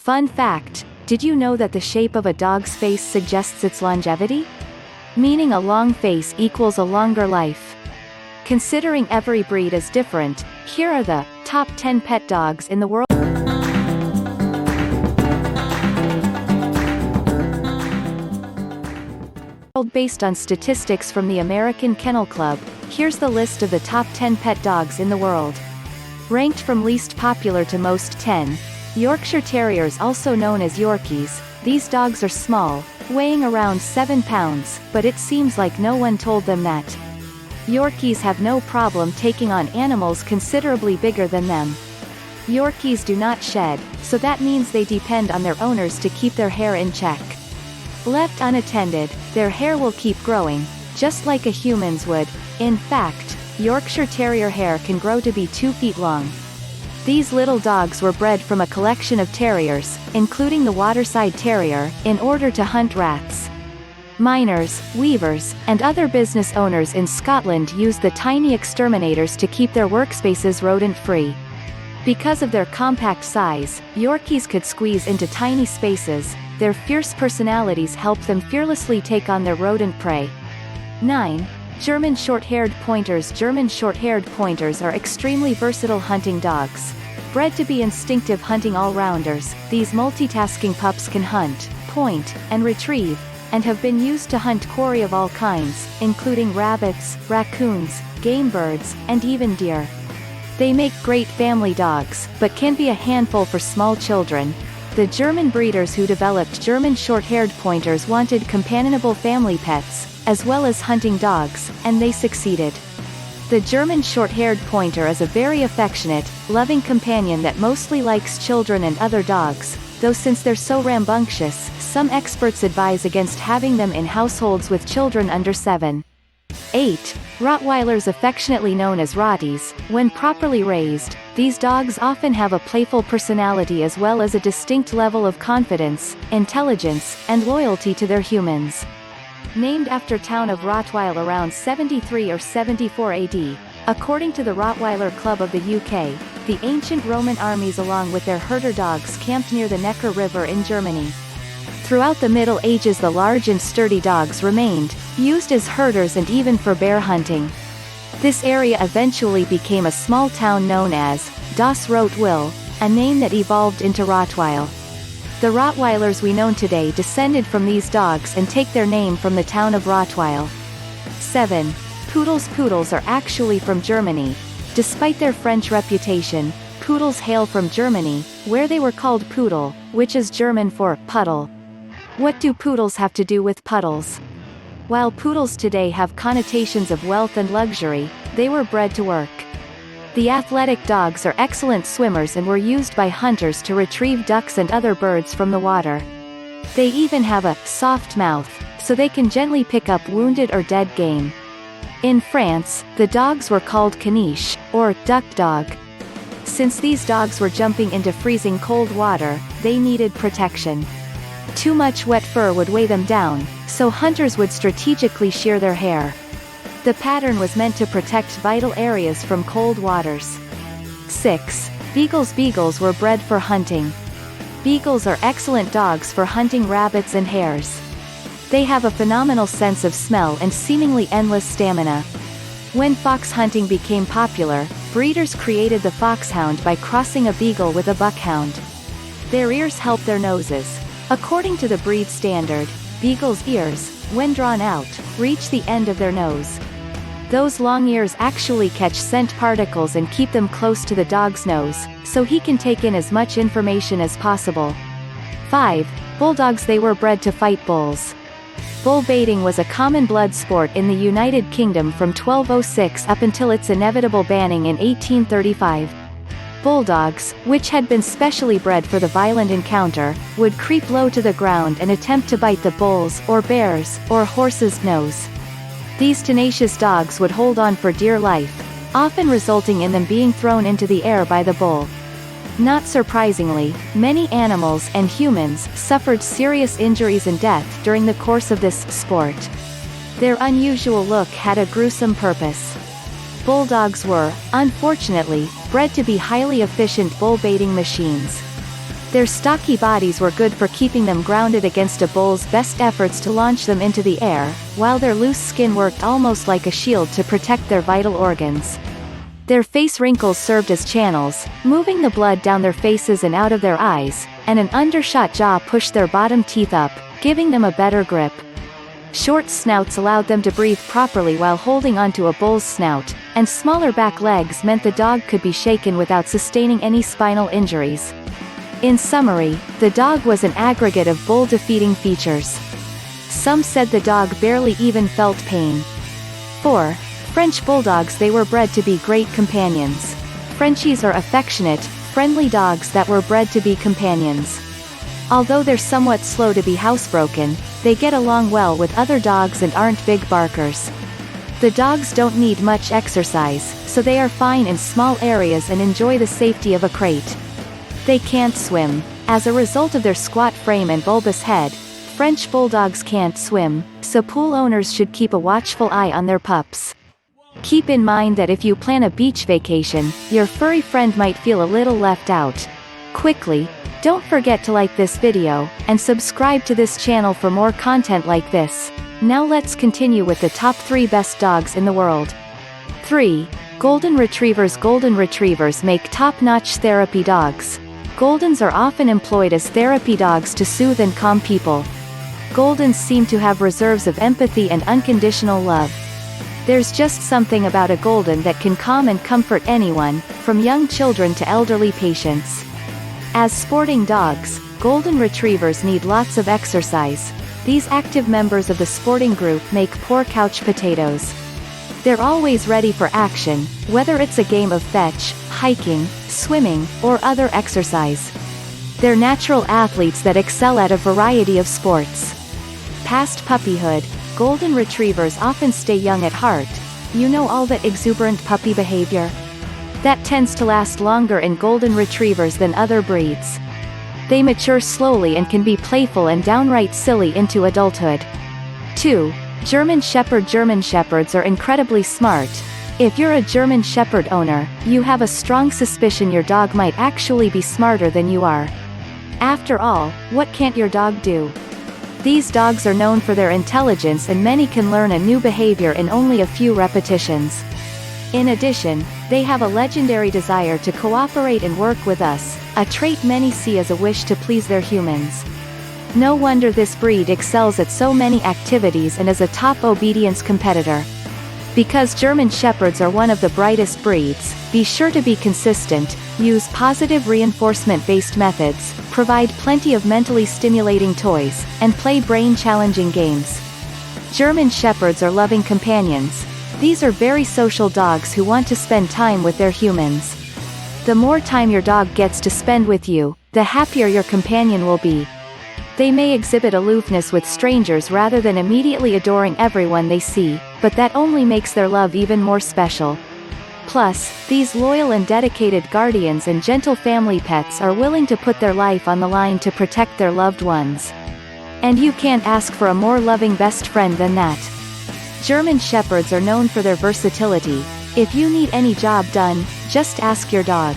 Fun fact, did you know that the shape of a dog's face suggests its longevity? Meaning a long face equals a longer life. Considering every breed is different, here are the top 10 pet dogs in the world. Based on statistics from the American Kennel Club, here's the list of the top 10 pet dogs in the world. Ranked from least popular to most 10. Yorkshire Terriers, also known as Yorkies. These dogs are small, weighing around 7 pounds, but it seems like no one told them that. Yorkies have no problem taking on animals considerably bigger than them. Yorkies do not shed, so that means they depend on their owners to keep their hair in check. Left unattended, their hair will keep growing, just like a human's would. In fact, Yorkshire Terrier hair can grow to be 2 feet long. These little dogs were bred from a collection of terriers, including the Waterside Terrier, in order to hunt rats. Miners, weavers, and other business owners in Scotland used the tiny exterminators to keep their workspaces rodent-free. Because of their compact size, Yorkies could squeeze into tiny spaces. Their fierce personalities helped them fearlessly take on their rodent prey. 9. German Shorthaired Pointers. German Shorthaired Pointers are extremely versatile hunting dogs. Bred to be instinctive hunting all-rounders, these multitasking pups can hunt, point, and retrieve, and have been used to hunt quarry of all kinds, including rabbits, raccoons, game birds, and even deer. They make great family dogs, but can be a handful for small children. The German breeders who developed German Shorthaired Pointers wanted companionable family pets, as well as hunting dogs, and they succeeded. The German Shorthaired Pointer is a very affectionate, loving companion that mostly likes children and other dogs, though since they're so rambunctious, some experts advise against having them in households with children under 7. 8. Rottweilers, affectionately known as Rotties. When properly raised, these dogs often have a playful personality as well as a distinct level of confidence, intelligence, and loyalty to their humans. Named after town of Rottweil around 73 or 74 AD, according to the Rottweiler Club of the UK, the ancient Roman armies along with their herder dogs camped near the Neckar River in Germany. Throughout the Middle Ages, the large and sturdy dogs remained, used as herders and even for bear hunting. This area eventually became a small town known as Das Rottweil, a name that evolved into Rottweil. The Rottweilers we know today descended from these dogs and take their name from the town of Rottweil. 7. Poodles. Poodles are actually from Germany. Despite their French reputation, poodles hail from Germany, where they were called Pudel, which is German for puddle. What do poodles have to do with puddles? While poodles today have connotations of wealth and luxury, they were bred to work. The athletic dogs are excellent swimmers and were used by hunters to retrieve ducks and other birds from the water. They even have a soft mouth, so they can gently pick up wounded or dead game. In France, the dogs were called caniche, or duck dog. Since these dogs were jumping into freezing cold water, they needed protection. Too much wet fur would weigh them down, so hunters would strategically shear their hair. The pattern was meant to protect vital areas from cold waters. 6. Beagles. Beagles were bred for hunting. Beagles are excellent dogs for hunting rabbits and hares. They have a phenomenal sense of smell and seemingly endless stamina. When fox hunting became popular, breeders created the foxhound by crossing a beagle with a buckhound. Their ears help their noses. According to the breed standard, beagles' ears, when drawn out, reach the end of their nose. Those long ears actually catch scent particles and keep them close to the dog's nose, so he can take in as much information as possible. 5. Bulldogs. They were bred to fight bulls. Bull baiting was a common blood sport in the United Kingdom from 1206 up until its inevitable banning in 1835. Bulldogs, which had been specially bred for the violent encounter, would creep low to the ground and attempt to bite the bull's, or bear's, or horse's nose. These tenacious dogs would hold on for dear life, often resulting in them being thrown into the air by the bull. Not surprisingly, many animals and humans suffered serious injuries and death during the course of this sport. Their unusual look had a gruesome purpose. Bulldogs were, unfortunately, bred to be highly efficient bull baiting machines. Their stocky bodies were good for keeping them grounded against a bull's best efforts to launch them into the air, while their loose skin worked almost like a shield to protect their vital organs. Their face wrinkles served as channels, moving the blood down their faces and out of their eyes, and an undershot jaw pushed their bottom teeth up, giving them a better grip. Short snouts allowed them to breathe properly while holding onto a bull's snout, and smaller back legs meant the dog could be shaken without sustaining any spinal injuries. In summary, the dog was an aggregate of bull-defeating features. Some said the dog barely even felt pain. 4. French Bulldogs. They were bred to be great companions. Frenchies are affectionate, friendly dogs that were bred to be companions. Although they're somewhat slow to be housebroken, they get along well with other dogs and aren't big barkers. The dogs don't need much exercise, so they are fine in small areas and enjoy the safety of a crate. They can't swim. As a result of their squat frame and bulbous head, French Bulldogs can't swim, so pool owners should keep a watchful eye on their pups. Keep in mind that if you plan a beach vacation, your furry friend might feel a little left out. Quickly, don't forget to like this video, and subscribe to this channel for more content like this. Now let's continue with the top 3 best dogs in the world. 3. Golden Retrievers. Golden Retrievers make top-notch therapy dogs. Goldens are often employed as therapy dogs to soothe and calm people. Goldens seem to have reserves of empathy and unconditional love. There's just something about a Golden that can calm and comfort anyone, from young children to elderly patients. As sporting dogs, Golden Retrievers need lots of exercise. These active members of the sporting group make poor couch potatoes. They're always ready for action, whether it's a game of fetch, hiking, swimming, or other exercise. They're natural athletes that excel at a variety of sports. Past puppyhood, Golden Retrievers often stay young at heart. You know, all that exuberant puppy behavior? That tends to last longer in Golden Retrievers than other breeds. They mature slowly and can be playful and downright silly into adulthood. 2. German Shepherd. German Shepherds are incredibly smart. If you're a German Shepherd owner, you have a strong suspicion your dog might actually be smarter than you are. After all, what can't your dog do? These dogs are known for their intelligence, and many can learn a new behavior in only a few repetitions. In addition, they have a legendary desire to cooperate and work with us, a trait many see as a wish to please their humans. No wonder this breed excels at so many activities and is a top obedience competitor. Because German Shepherds are one of the brightest breeds, be sure to be consistent, use positive reinforcement-based methods, provide plenty of mentally stimulating toys, and play brain-challenging games. German Shepherds are loving companions. These are very social dogs who want to spend time with their humans. The more time your dog gets to spend with you, the happier your companion will be. They may exhibit aloofness with strangers rather than immediately adoring everyone they see, but that only makes their love even more special. Plus, these loyal and dedicated guardians and gentle family pets are willing to put their life on the line to protect their loved ones. And you can't ask for a more loving best friend than that. German Shepherds are known for their versatility. If you need any job done, just ask your dog.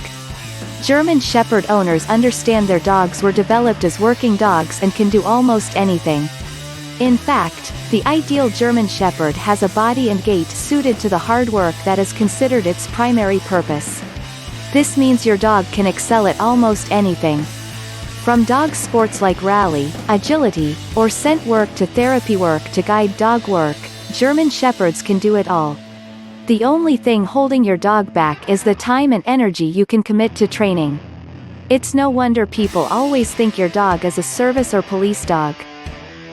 German Shepherd owners understand their dogs were developed as working dogs and can do almost anything. In fact, the ideal German Shepherd has a body and gait suited to the hard work that is considered its primary purpose. This means your dog can excel at almost anything. From dog sports like rally, agility, or scent work to therapy work to guide dog work, German Shepherds can do it all. The only thing holding your dog back is the time and energy you can commit to training. It's no wonder people always think your dog is a service or police dog.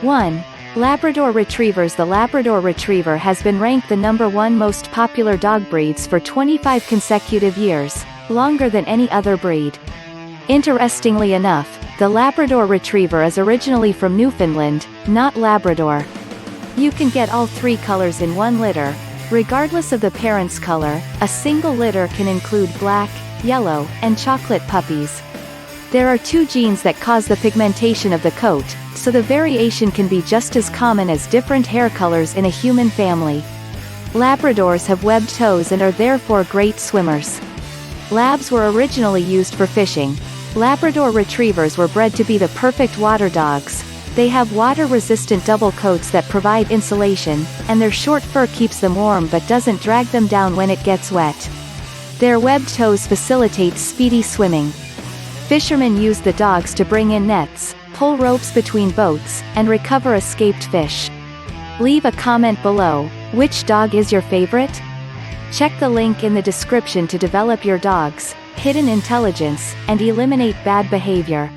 1. Labrador Retrievers. The Labrador Retriever has been ranked the #1 most popular dog breeds for 25 consecutive years, longer than any other breed. Interestingly enough, the Labrador Retriever is originally from Newfoundland, not Labrador. You can get all 3 colors in one litter. Regardless of the parent's color, a single litter can include black, yellow, and chocolate puppies. There are 2 genes that cause the pigmentation of the coat, so the variation can be just as common as different hair colors in a human family. Labradors have webbed toes and are therefore great swimmers. Labs were originally used for fishing. Labrador Retrievers were bred to be the perfect water dogs. They have water-resistant double coats that provide insulation, and their short fur keeps them warm but doesn't drag them down when it gets wet. Their webbed toes facilitate speedy swimming. Fishermen use the dogs to bring in nets, pull ropes between boats, and recover escaped fish. Leave a comment below. Which dog is your favorite? Check the link in the description to develop your dog's hidden intelligence and eliminate bad behavior.